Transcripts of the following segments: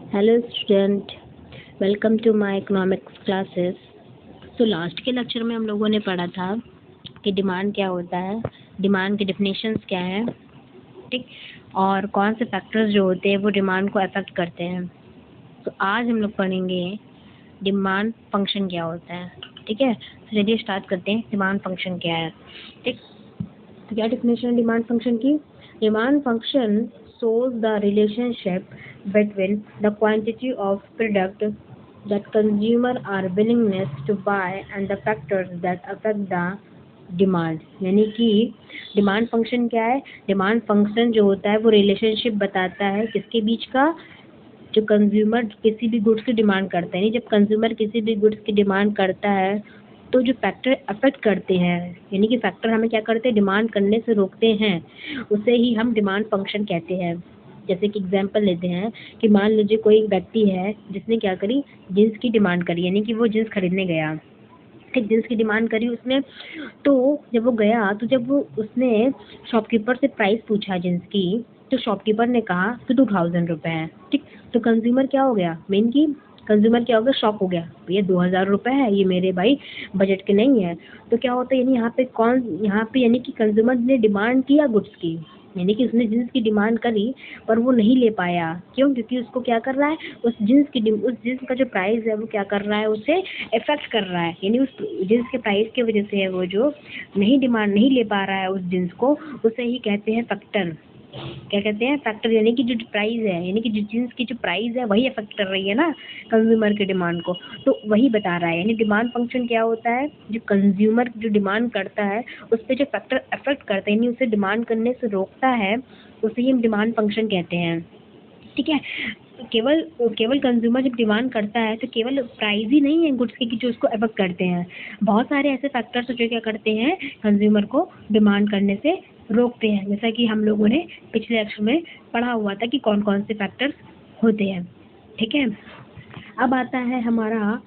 Hello student, welcome to my economics classes. तो last के lecture में हम लोगों ने पढ़ा था कि डिमांड क्या होता है, डिमांड के डेफिनेशंस क्या हैं, ठीक, और कौन से फैक्टर्स जो होते हैं वो डिमांड को अफेक्ट करते हैं। तो आज हम लोग पढ़ेंगे डिमांड फंक्शन क्या होता है। ठीक है, तो चलिए स्टार्ट करते हैं। डिमांड फंक्शन क्या है, ठीक। तो क्या डेफिनेशन है डिमांड फंक्शन की? Demand function shows the relationship between the quantity of product that consumer are willingness to buy and the factors that affect the demand. यानी कि डिमांड फंक्शन क्या है? डिमांड फंक्शन जो होता है वो रिलेशनशिप बताता है किसके बीच का? जो कंज्यूमर किसी भी गुड्स की डिमांड करता है, नहीं, जब कंज्यूमर किसी भी गुड्स की डिमांड करता है तो जो फैक्टर अफेक्ट करते हैं, यानी कि फैक्टर हमें क्या करते हैं, डिमांड करने से रोकते हैं, उसे ही हम डिमांड फंक्शन कहते हैं। जैसे कि एग्जांपल लेते हैं कि मान लीजिए कोई व्यक्ति है जिसने क्या करी, जींस की डिमांड करी, यानी कि वो जींस खरीदने गया, ठीक, जींस की डिमांड करी उसने। तो जब वो गया तो जब वो उसने शॉपकीपर से प्राइस पूछा जींस की, तो शॉपकीपर ने कहा कि 2000 रुपये है, ठीक। तो कंज्यूमर क्या हो गया, मेन की कंज्यूमर क्या हो गया, शॉक हो गया, भैया 2000 रुपये है, ये मेरे भाई बजट के नहीं है। तो क्या होता है, यानी यहाँ पे यानी कि कंज्यूमर ने डिमांड किया गुड्स की, यानी कि उसने जींस की डिमांड करी पर वो नहीं ले पाया। क्यों? क्योंकि उसको क्या कर रहा है, उस जींस का जो प्राइस है वो क्या कर रहा है, उसे इफेक्ट कर रहा है। यानी उस जींस के प्राइस की वजह से है वो जो नहीं ले पा रहा है उस जींस को, उसे ही कहते हैं फैक्टर। क्या कहते हैं? फैक्टर। यानी कि जो प्राइस है, यानी कि जो जींस की जो प्राइस है वही अफेक्ट कर रही है ना कंज्यूमर के डिमांड को, तो वही बता रहा है। यानी डिमांड फंक्शन क्या होता है, जो कंज्यूमर जो डिमांड करता है उस पर जो फैक्टर अफेक्ट करते हैं, यानी उसे डिमांड करने से रोकता है, उसे ही हम डिमांड फंक्शन कहते हैं। ठीक है, केवल कंज्यूमर जब डिमांड करता है तो केवल प्राइस ही नहीं है गुड्स की कि जो उसको अफेक्ट करते हैं, बहुत सारे ऐसे फैक्टर्स जो क्या करते हैं, कंज्यूमर को डिमांड करने से रोकते हैं। जैसा कि हम लोगों ने पिछले लेक्चर में पढ़ा हुआ था कि कौन कौन से फैक्टर्स होते हैं। ठीक है, अब आता है हमारा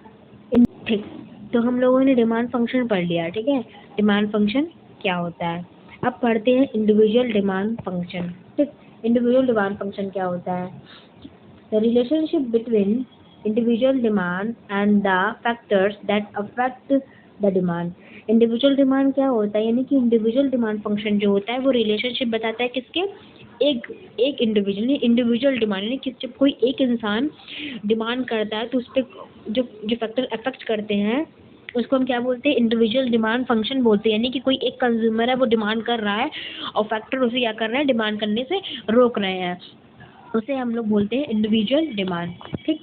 ठीक। तो हम लोगों ने डिमांड फंक्शन पढ़ लिया, ठीक है, डिमांड फंक्शन क्या होता है। अब पढ़ते हैं इंडिविजुअल डिमांड फंक्शन। ठीक, इंडिविजुअल डिमांड फंक्शन क्या होता है? The relationship between individual demand and the factors that affect the demand. Individual demand क्या होता है, यानी कि इंडिविजुअल डिमांड फंक्शन जो होता है वो रिलेशनशिप बताता है किसके? एक इंडिविजुअल डिमांड, यानी कि जब कोई एक इंसान डिमांड करता है तो उस पर जो जो फैक्टर अफेक्ट करते हैं उसको हम क्या बोलते हैं? इंडिविजुअल डिमांड फंक्शन बोलते हैं। यानी कि कोई एक कंज्यूमर है वो डिमांड कर रहा है और फैक्टर उसे क्या कर रहे हैं, डिमांड करने से रोक रहे हैं, उसे हम लोग बोलते हैं इंडिविजुअल डिमांड। ठीक,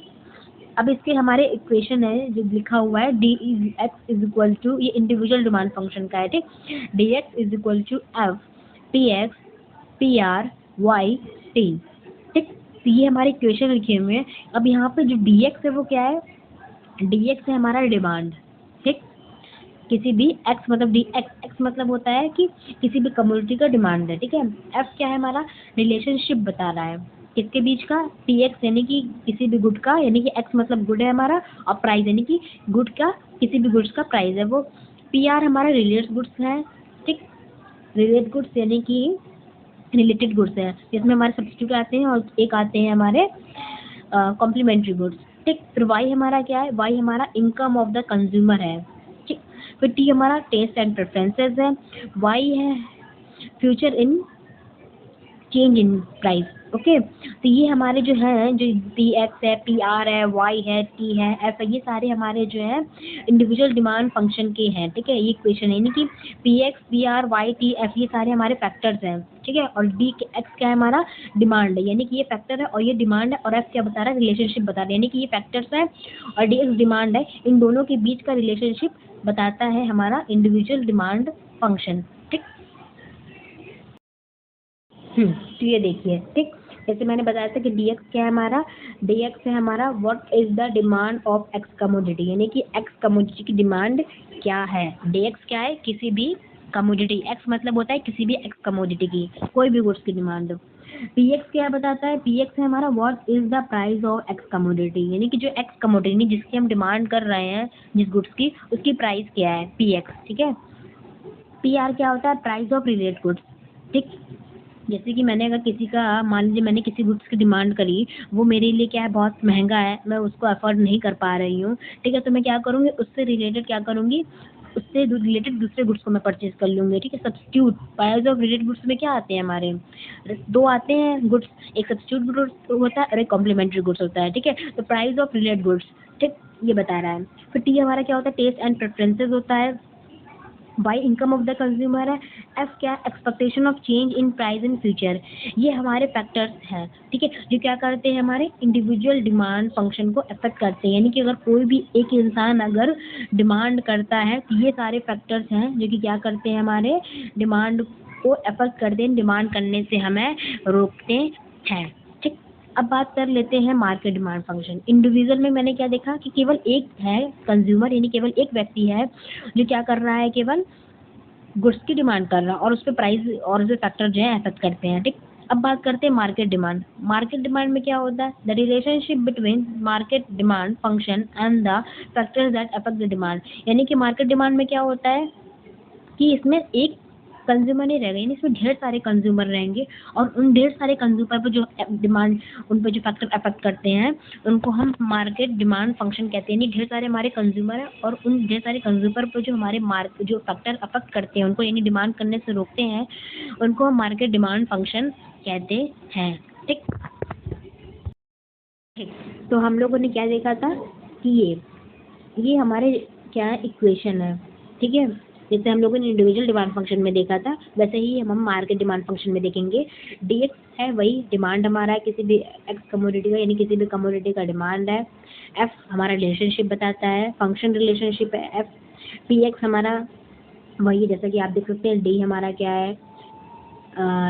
अब इसके हमारे इक्वेशन है जो लिखा हुआ है, D X is equal to, ये इंडिविजुअल डिमांड फंक्शन का है, ठीक, D X is equal to F P X P R Y T. ठीक, तो ये हमारे इक्वेशन लिखे हुए हैं। अब यहाँ पे जो डी एक्स है वो क्या है? डी एक्स है हमारा डिमांड, ठीक, किसी भी एक्स मतलब डी एक्स, एक्स मतलब होता है कि किसी भी कम्युनिटी का डिमांड है, ठीक है। एफ क्या है हमारा? रिलेशनशिप बता रहा है किसके बीच का? टी एक्स यानी कि किसी भी गुड का, यानी कि एक्स मतलब गुड है हमारा, और प्राइस यानी कि गुड का, किसी भी गुड्स का प्राइस है वो। पी आर हमारा रिलेटेड गुड्स है, ठीक, रिलेटेड गुड्स यानी कि रिलेटेड गुड्स है जिसमें हमारे सब्स्टिट्यूट आते हैं और एक आते हैं हमारे कॉम्प्लीमेंट्री गुड्स। ठीक, फिर वाई हमारा क्या है? वाई हमारा इनकम ऑफ द कंज्यूमर है, ठीक। फिर टी हमारा टेस्ट एंड प्रेफरेंसेस है। वाई है future in change in price. Okay, तो ये हमारे जो है, जो पी एक्स है, पी आर है, वाई है, टी है, एफ है, ये सारे हमारे जो है इंडिविजुअल डिमांड फंक्शन के हैं, ठीक है। ये इक्वेशन है, यानी कि P X P R Y T F ये सारे हमारे फैक्टर्स हैं, ठीक है। और डी एक्स क्या है हमारा? डिमांड है, यानी कि ये फैक्टर है और ये डिमांड है, और एफ क्या बता रहा है? रिलेशनशिप बता रहा है, यानी कि ये फैक्टर्स है और डी एक्स डिमांड है, इन दोनों के बीच का रिलेशनशिप बताता है हमारा इंडिविजुअल डिमांड फंक्शन। ठीक, तो ये देखिए, ठीक, जैसे मैंने बताया था कि डी एक्स क्या है हमारा? डी एक्स है हमारा what is the demand of x commodity, यानी कि एक्स कमोडिटी की डिमांड क्या है। डी एक्स क्या है? किसी भी कमोडिटी, एक्स मतलब होता है किसी भी एक्स कमोडिटी की, कोई भी गुड्स की डिमांड। पी एक्स क्या बताता है? पी एक्स है हमारा what is the price of x commodity, यानी कि जो एक्स कमोडिटी जिसकी हम डिमांड कर रहे हैं, जिस गुड्स की, उसकी प्राइस क्या है, पी एक्स, ठीक है। पी आर क्या होता है? प्राइस ऑफ रिलेटेड गुड्स, ठीक। जैसे कि मैंने अगर किसी का, मान लीजिए मैंने किसी गुड्स की डिमांड करी, वो मेरे लिए क्या है, बहुत महंगा है, मैं उसको अफोर्ड नहीं कर पा रही हूँ, ठीक है, तो मैं क्या करूँगी, उससे रिलेटेड क्या करूँगी, उससे रिलेटेड दूसरे गुड्स को मैं परचेज कर लूँगी, ठीक है। Substitute price of related goods में क्या आते हैं हमारे, दो आते हैं गुड्स, एक सब्स्टिट्यूट गुड्स होता है और एक कॉम्प्लीमेंट्री गुड्स होता है, ठीक है। तो प्राइस ऑफ रिलेटेड गुड्स, ठीक, ये बता रहा है। फिर टी हमारा क्या होता है, टेस्ट एंड प्रेफरेंसेस होता है। Y income of the consumer है। एफ क्या, expectation of change in price in future. ये हमारे फैक्टर्स हैं, ठीक है, जो क्या करते हैं, हमारे इंडिविजुअल डिमांड फंक्शन को अफेक्ट करते हैं। यानी कि अगर कोई भी एक इंसान अगर डिमांड करता है तो ये सारे फैक्टर्स हैं जो कि क्या करते हैं, हमारे डिमांड को अफेक्ट करते हैं, डिमांड करने से हमें रोकते हैं, ठीक। अब बात कर लेते हैं मार्केट डिमांड फंक्शन। इंडिविजुअल में मैंने क्या देखा कि केवल एक है कंज्यूमर, यानी केवल एक व्यक्ति है जो क्या कर रहा है, केवल गुड्स की डिमांड कर रहा है और उस पे प्राइस और जो फैक्टर जो है अफेक्ट करते हैं, ठीक। अब बात करते हैं मार्केट डिमांड। मार्केट डिमांड में क्या होता है, the relationship between market demand function and the factors that affect the demand. यानी कि मार्केट डिमांड में क्या होता है कि इसमें एक कंज्यूमर नहीं रहेगा, यानी इसमें ढेर सारे कंज्यूमर रहेंगे और उन ढेर सारे कंज्यूमर पर जो डिमांड, उन पर जो फैक्टर अफेक्ट करते हैं उनको हम मार्केट डिमांड फंक्शन कहते हैं। यानी ढेर सारे हमारे कंज्यूमर हैं और उन ढेर सारे कंज्यूमर पर जो हमारे जो फैक्टर अफेक्ट करते हैं उनको, यानी डिमांड करने से रोकते हैं, उनको हम मार्केट डिमांड फंक्शन कहते हैं, ठीक। ठीक, तो हम लोगों ने क्या देखा था कि ये हमारे क्या है, इक्वेशन है, ठीक है। जैसे हम लोगों ने इंडिविजुअल डिमांड फंक्शन में देखा था वैसे ही हम मार्केट डिमांड फंक्शन में देखेंगे। डीएक्स है वही डिमांड हमारा है किसी भी एक्स कमोडिटी का, यानी किसी भी कमोडिटी का डिमांड है। एफ हमारा रिलेशनशिप बताता है, फंक्शन रिलेशनशिप है एफ। पी एक्स हमारा वही, जैसा कि आप देख सकते हैं। डी हमारा क्या है,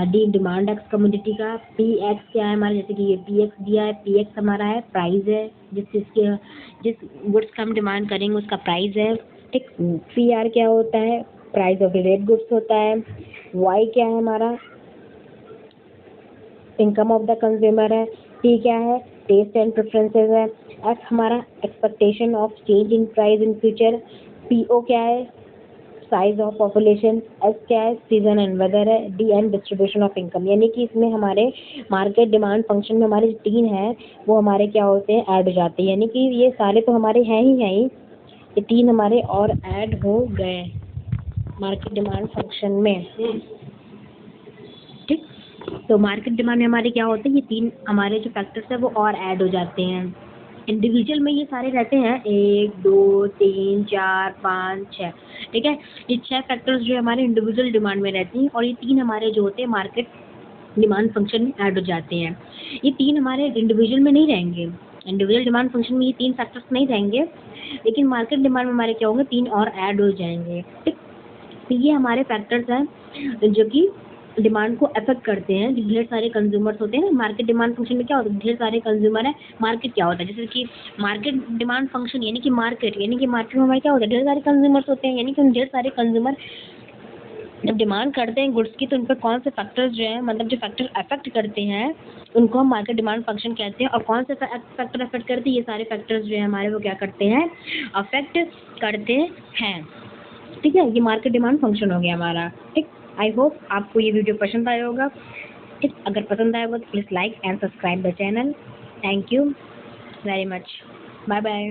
डी डिमांड एक्स कमोडिटी का। पी एक्स क्या है हमारा, जैसे कि ये पी एक्स दिया है, पी एक्स हमारा है प्राइस है, जिस गुड्स का हम डिमांड करेंगे उसका प्राइस है, ठीक। पी आर क्या होता है, प्राइस ऑफ रिलेटेड गुड्स होता है। वाई क्या है हमारा, इनकम ऑफ द कंज्यूमर है। टी क्या है, टेस्ट एंड प्रेफरेंसेस है। एफ हमारा expectation of change in price in future. P O क्या है, साइज ऑफ पॉपुलेशन। एस क्या है, सीजन एंड वेदर है। D and distribution of income. यानी कि इसमें हमारे मार्केट डिमांड फंक्शन में हमारे जो तीन हैं वो हमारे क्या होते हैं, ऐड हो जाते हैं। यानी कि ये सारे तो हमारे हैं ही, ये तीन हमारे और ऐड हो गए मार्केट डिमांड फंक्शन में, ठीक। तो मार्केट डिमांड में हमारे क्या होते हैं, ये तीन हमारे जो फैक्टर्स हैं वो और ऐड हो जाते हैं। इंडिविजुअल में ये सारे रहते हैं 1 2 3 4 5 6, ठीक है। ये 6 फैक्टर्स जो हमारे इंडिविजुअल डिमांड में रहती हैं और ये तीन हमारे जो होते हैं मार्केट डिमांड फंक्शन में ऐड हो जाते हैं। ये तीन हमारे इंडिविजुअल में नहीं रहेंगे, इंडिविजुअल डिमांड फंक्शन में ये तीन फैक्टर्स नहीं रहेंगे, लेकिन मार्केट डिमांड में हमारे क्या होंगे, तीन और ऐड हो जाएंगे, ठीक। तो ये हमारे फैक्टर्स हैं जो कि डिमांड को अफेक्ट करते हैं। जो ढेर सारे कंज्यूमर्स होते हैं ना, मार्केट डिमांड फंक्शन में क्या होता है, ढेर सारे कंज्यूमर है। मार्केट क्या होता है, जैसे कि मार्केट डिमांड फंक्शन यानी कि मार्केट में हमारे क्या होता है, ढेर सारे कंज्यूमर्स होते हैं। यानी कि उन ढेर सारे कंज्यूमर जब डिमांड करते हैं गुड्स की तो उन पर कौन से फैक्टर्स जो है, मतलब जो फैक्टर अफेक्ट करते हैं उनको हम मार्केट डिमांड फंक्शन कहते हैं। और कौन से फैक्टर अफेक्ट करते हैं, ये सारे फैक्टर्स जो है हमारे वो क्या करते हैं, अफेक्ट करते हैं, ठीक है। ये मार्केट डिमांड फंक्शन हो गया हमारा, ठीक। आई होप आपको ये वीडियो पसंद आया होगा, ठीक। अगर पसंद आया होगा तो please like and subscribe the channel. Thank you very much, bye bye.